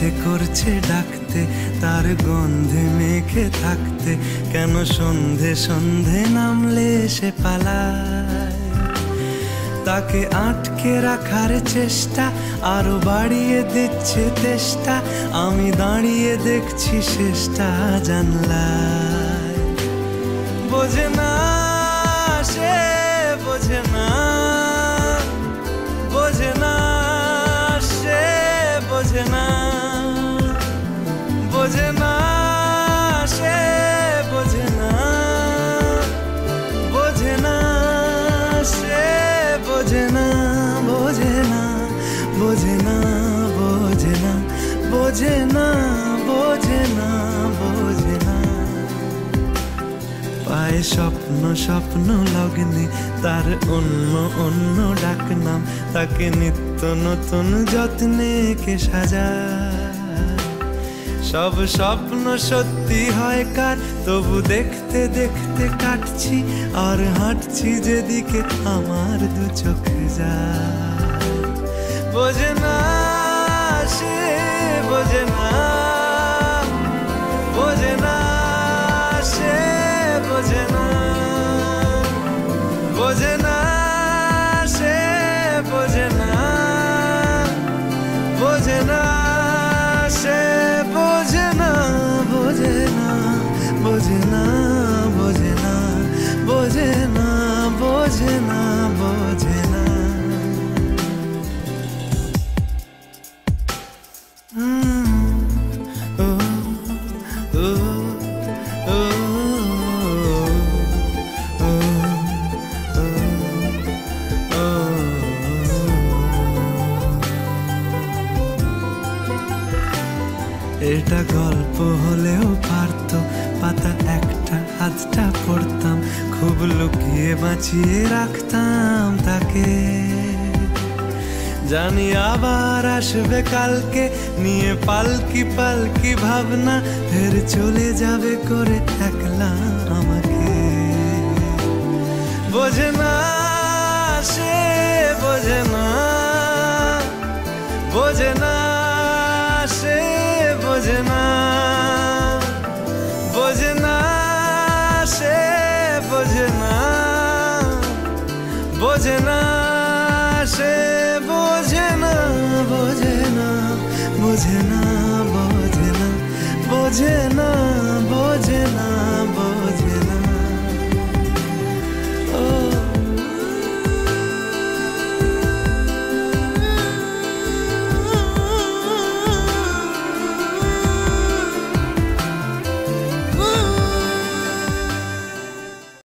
ইচ্ছে করছে ডাকতে, তার গন্ধে মেখে থাকতে, কেন সন্ধে সন্ধে নামলে সে পালায়। তাকে আটকে রাখার চেষ্টা আরো বাড়িয়ে দিচ্ছে তেষ্টা, আমি দাঁড়িয়ে দেখছি শেষটা জানলায়। বোঝে না সে, বোঝে না, বোঝে না সে, বোঝে না, বোঝে না সে, বোঝে না, বোঝে না সে, বোঝে না, বোঝে না, বোঝে না, বোঝে না, বোঝে না, বোঝে না, বোঝে না। পায়ে স্বপ্ন স্বপ্ন লগ্নে তার অন্য অন্য ডাকনাম, তাকে নিত্য নতুন যত্নে কে সাজায়। সব স্বপ্ন সত্যি হয় কার, তবু দেখতে দেখতে কাটছি আর হাঁটছি যেদিকে আমার দু চোখ যায়। বোঝে না সে, বোঝে না, বোঝে না সে, বোঝে না, বোঝে না সে, বোঝে না, বোঝে না সে, বোঝে না, বোঝে না, বোঝে না, বোঝে না, বোঝে না, বোঝে না, বোঝে না। এটা গল্প হলেও পারতো, পাতা একটা হাতটা পড়তাম, খুব লুকিয়ে বাঁচিয়ে রাখতাম তাকে। জানি আবার আসবে কালকে, নিয়ে পালকি পালকি ভাবনা, ফের চলে যাবে করে একলা আমাকে। বোঝে না সে, বোঝে না, বোঝে না সে, বোঝে না, বোঝে না সে, বোঝে না, বোঝে না সে, বোঝে না, বোঝে না, বোঝে না, বোঝে না, বোঝে